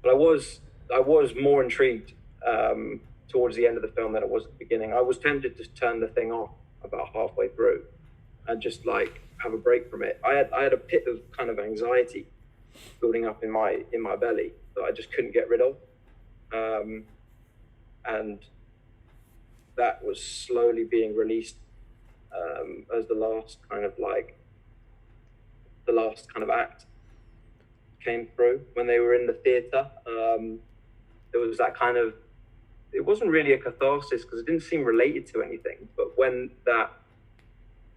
But I was more intrigued towards the end of the film than it was at the beginning. I was tempted to turn the thing off about halfway through and just like have a break from it. I had a pit of kind of anxiety building up in my belly that I just couldn't get rid of, and that was slowly being released as the last kind of act came through when they were in the theater. There was that kind of, it wasn't really a catharsis because it didn't seem related to anything, but when that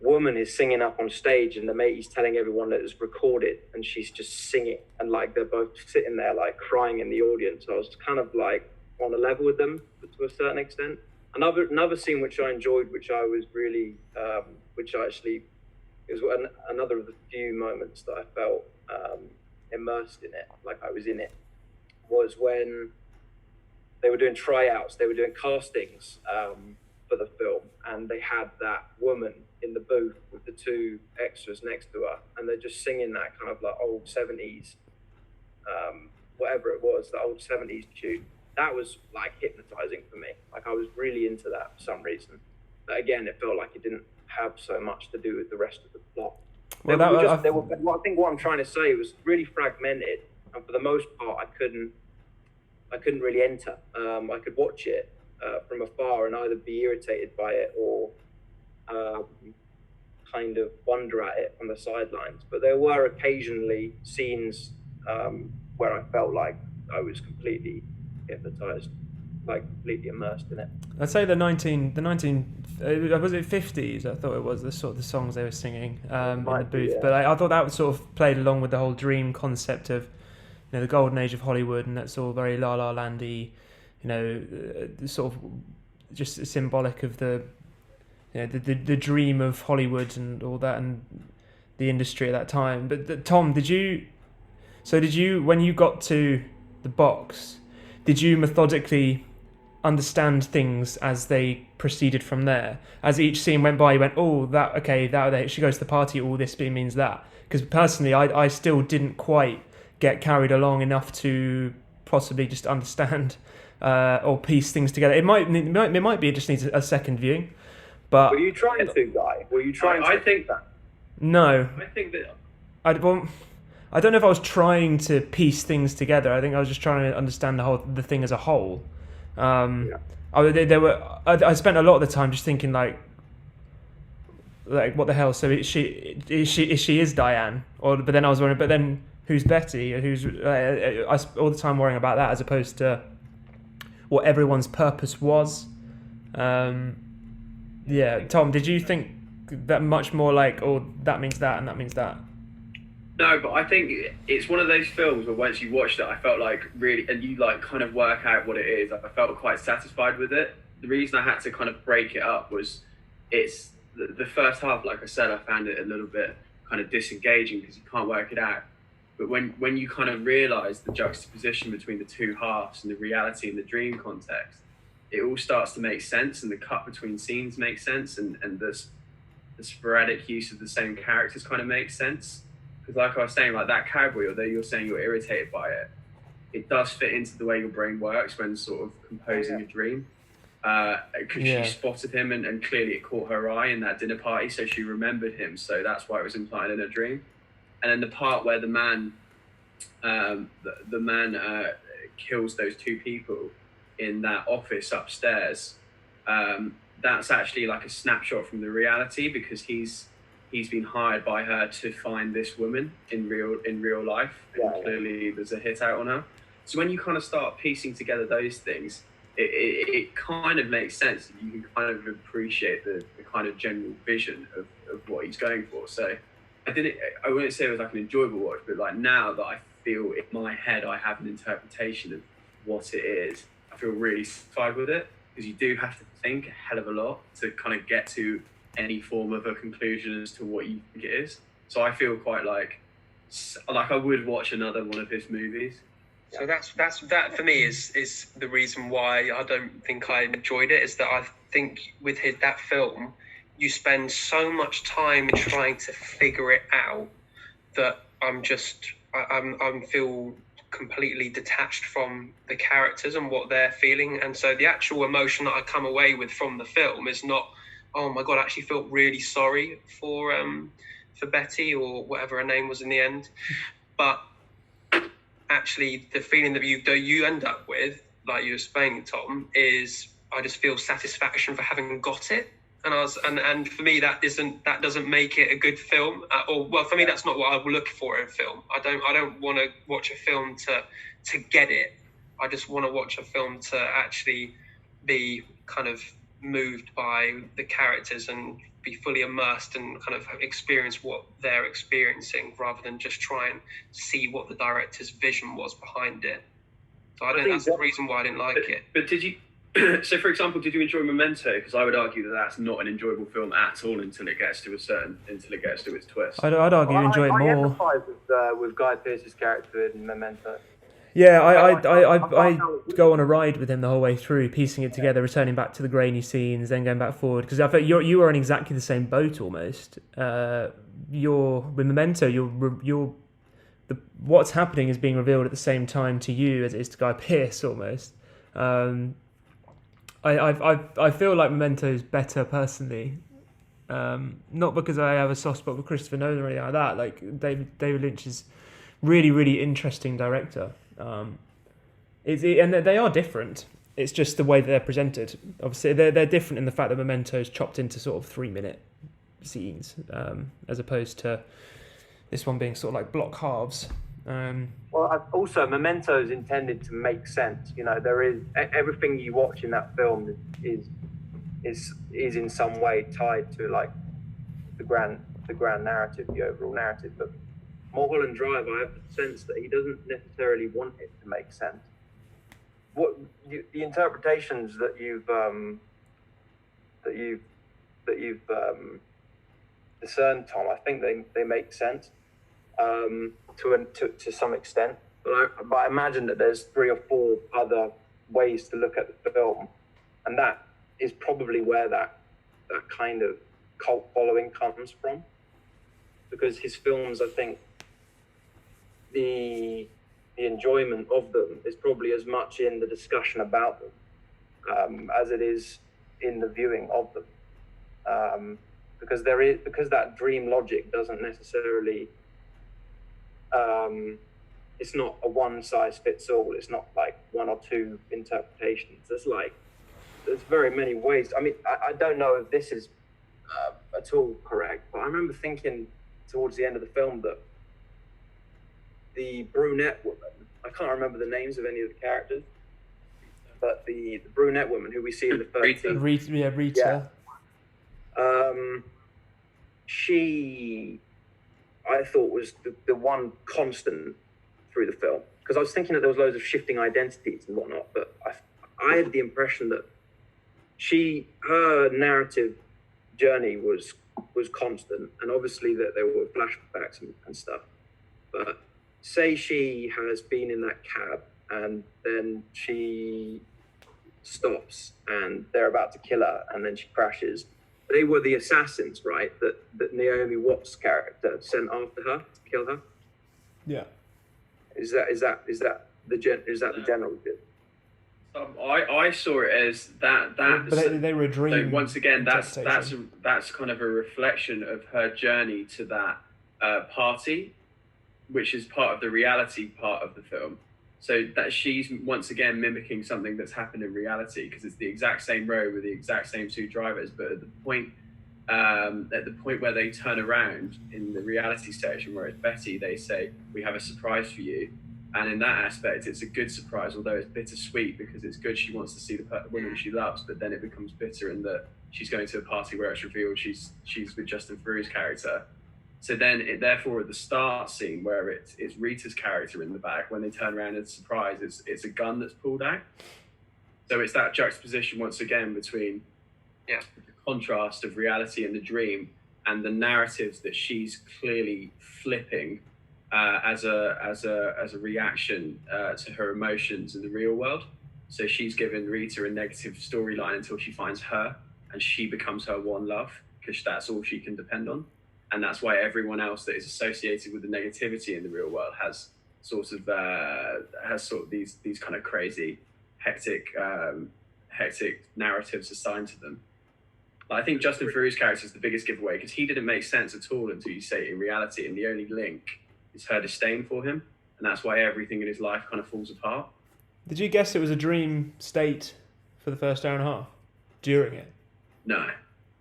woman is singing up on stage and the mate's telling everyone that it's recorded and she's just singing and like they're both sitting there like crying in the audience, I was kind of like on a level with them to a certain extent. Another scene which I enjoyed, which I was really which actually it was another of the few moments that I felt immersed in it, like I was in it, was when they were doing tryouts, they were doing castings for the film, and they had that woman in the booth with the two extras next to her, and they're just singing that kind of like old 70s, whatever it was, the old 70s tune. That was like hypnotizing for me. Like I was really into that for some reason. But again, it felt like it didn't have so much to do with the rest of the plot. Well, I think what I'm trying to say was really fragmented, and for the most part, I couldn't really enter. I could watch it from afar and either be irritated by it or kind of wonder at it on the sidelines. But there were occasionally scenes where I felt like I was completely hypnotized, like completely immersed in it. I'd say the 19 was it 50s? I thought it was the sort of the songs they were singing in the booth. Yeah. But I thought that was sort of played along with the whole dream concept of, you know, the golden age of Hollywood, and that's all very La La Landy, you know, sort of just symbolic of the, you know, the dream of Hollywood and all that and the industry at that time. But Tom, did you when you got to the box, did you methodically understand things as they proceeded from there? As each scene went by, you went, oh, that she goes to the party, all this means that. Because personally, I still didn't quite get carried along enough to possibly just understand or piece things together. It might be it just needs a second viewing. But were you trying to, Guy? Were you trying to? I think that. No. I think that. I don't know if I was trying to piece things together. I think I was just trying to understand the thing as a whole. I spent a lot of the time just thinking like what the hell? So she is Diane, but then I was wondering, but then who's Betty? Who's I all the time worrying about that as opposed to what everyone's purpose was. Tom, did you think that much more like, oh, that means that and that means that? No, but I think it's one of those films where once you watched it, I felt like really, and you like kind of work out what it is, I felt quite satisfied with it. The reason I had to kind of break it up was it's the first half, like I said, I found it a little bit kind of disengaging because you can't work it out. But when you kind of realise the juxtaposition between the two halves and the reality and the dream context, it all starts to make sense, and the cut between scenes makes sense, and the sporadic use of the same characters kind of makes sense. Because like I was saying, like that cowboy, although you're saying you're irritated by it, it does fit into the way your brain works when sort of composing a dream. Because she spotted him and clearly it caught her eye in that dinner party, so she remembered him, so that's why it was implied in her dream. And then the part where the man kills those two people in that office upstairs, that's actually like a snapshot from the reality, because he's been hired by her to find this woman in real life. And clearly there's a hit out on her. So when you kind of start piecing together those things, it kind of makes sense. You can kind of appreciate the kind of general vision of what he's going for. So I wouldn't say it was like an enjoyable watch, but like now that I feel in my head I have an interpretation of what it is, I feel really satisfied with it, because you do have to think a hell of a lot to kind of get to any form of a conclusion as to what you think it is. So I feel quite like I would watch another one of his movies. So that for me is the reason why I don't think I enjoyed it, is that I think with that film, you spend so much time trying to figure it out that I feel completely detached from the characters and what they're feeling. And so the actual emotion that I come away with from the film is not, oh my God, I actually felt really sorry for Betty or whatever her name was in the end. But actually the feeling that you end up with, like you were explaining, Tom, is I just feel satisfaction for having got it. And for me that doesn't make it a good film, or well, for me that's not what I would look for in a film. I don't want to watch a film to get it. I just want to watch a film to actually be kind of moved by the characters and be fully immersed and kind of experience what they're experiencing, rather than just try and see what the director's vision was behind it. So I think that's the reason why I didn't like it. But did you? So, for example, did you enjoy Memento? Because I would argue that that's not an enjoyable film at all until it gets to its twist. I'd argue you enjoy it more. I empathize with Guy Pearce's character in Memento. Yeah, I go on a ride with him the whole way through, piecing it together, returning back to the grainy scenes, then going back forward. Because I felt you were on exactly the same boat almost. With Memento, what's happening is being revealed at the same time to you as it is to Guy Pearce almost. I feel like Memento's better personally, not because I have a soft spot for Christopher Nolan or anything like that. Like David Lynch is really, really interesting director. And they are different. It's just the way that they're presented. Obviously, they're different in the fact that Memento's chopped into sort of 3-minute scenes, as opposed to this one being sort of like block halves. Well, also Memento is intended to make sense. You know, there is everything you watch in that film is in some way tied to like the grand narrative, the overall narrative. But Mulholland Drive, I have the sense that he doesn't necessarily want it to make sense. The interpretations that you've discerned, Tom, I think they make sense. To some extent, but I imagine that there's 3 or 4 other ways to look at the film, and that is probably where that kind of cult following comes from, because his films, I think, the enjoyment of them is probably as much in the discussion about them as it is in the viewing of them, because that dream logic doesn't necessarily. It's not a one size fits all. It's not like 1 or 2 interpretations. There's very many ways. I mean, I don't know if this is at all correct, but I remember thinking towards the end of the film that the brunette woman, I can't remember the names of any of the characters, but the brunette woman who we see in the first scene. Rita. Yeah. She, I thought, was the one constant through the film, because I was thinking that there was loads of shifting identities and whatnot, but I had the impression that her narrative journey was constant, and obviously that there were flashbacks and stuff. But say she has been in that cab and then she stops and they're about to kill her and then she crashes. They were the assassins, right? That Naomi Watts' character sent after her to kill her. Yeah. Is that the general view? I saw it as that. But they were a dream. So once again, that's kind of a reflection of her journey to that party, which is part of the reality part of the film. So that she's once again mimicking something that's happened in reality, because it's the exact same road with the exact same 2 drivers. But at the point where they turn around in the reality section where it's Betty, they say, "We have a surprise for you." And in that aspect, it's a good surprise, although it's bittersweet, because it's good. She wants to see the woman she loves, but then it becomes bitter in that she's going to a party where it's revealed she's with Justin Theroux's character. So then, therefore, at the start scene where it's Rita's character in the back, when they turn around and surprise, it's a gun that's pulled out. So it's that juxtaposition once again between the contrast of reality and the dream, and the narratives that she's clearly flipping as a reaction to her emotions in the real world. So she's given Rita a negative storyline until she finds her, and she becomes her one love, because that's all she can depend on. And that's why everyone else that is associated with the negativity in the real world has sort of has sort of these kind of crazy, hectic narratives assigned to them. I think Justin Theroux's character is the biggest giveaway because he didn't make sense at all until you say it in reality, and the only link is her disdain for him, and that's why everything in his life kind of falls apart. Did you guess it was a dream state for the first hour and a half during it? No,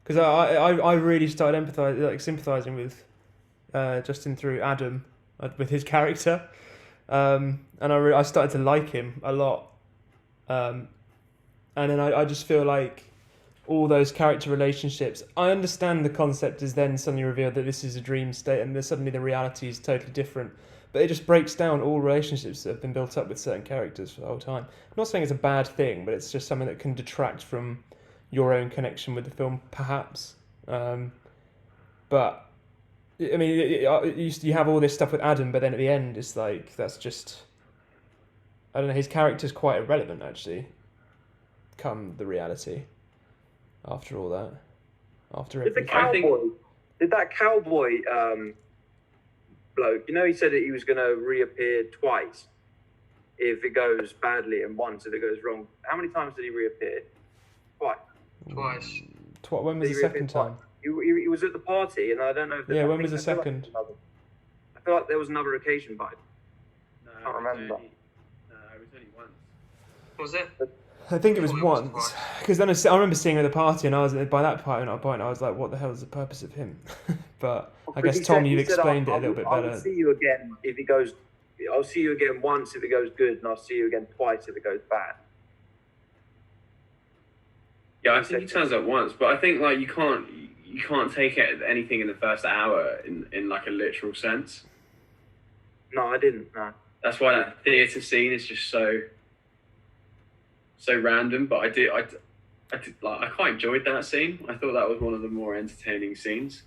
because I really started sympathizing with Justin Theroux, Adam, with his character, and I started to like him a lot, and then I just feel like all those character relationships. I understand the concept is then suddenly revealed that this is a dream state and then suddenly the reality is totally different. But it just breaks down all relationships that have been built up with certain characters for the whole time. I'm not saying it's a bad thing, but it's just something that can detract from your own connection with the film, perhaps. But, I mean, you have all this stuff with Adam, but then at the end, it's like, that's just... I don't know, his character's quite irrelevant, actually, come the reality. After all that, did that cowboy bloke? You know, he said that he was going to reappear twice if it goes badly, and once if it goes wrong. How many times did he reappear? Twice. When was the second time? He was at the party, and I don't know if. Yeah, when was the second? I feel like there was another occasion, but I can't remember. No, it was only once. Was it? I think it was once, because then I remember seeing him at the party, and I was by that point I was like, "What the hell is the purpose of him?" But I guess Tom, you've explained it a little bit better. I'll see you again if it goes. I'll see you again once if it goes good, and I'll see you again twice if it goes bad. Yeah, I think he turns up once, but I think like you can't take anything in the first hour in like a literal sense. No, I didn't. No. That's why that theatre scene is just so random, but I quite enjoyed that scene. I thought that was one of the more entertaining scenes.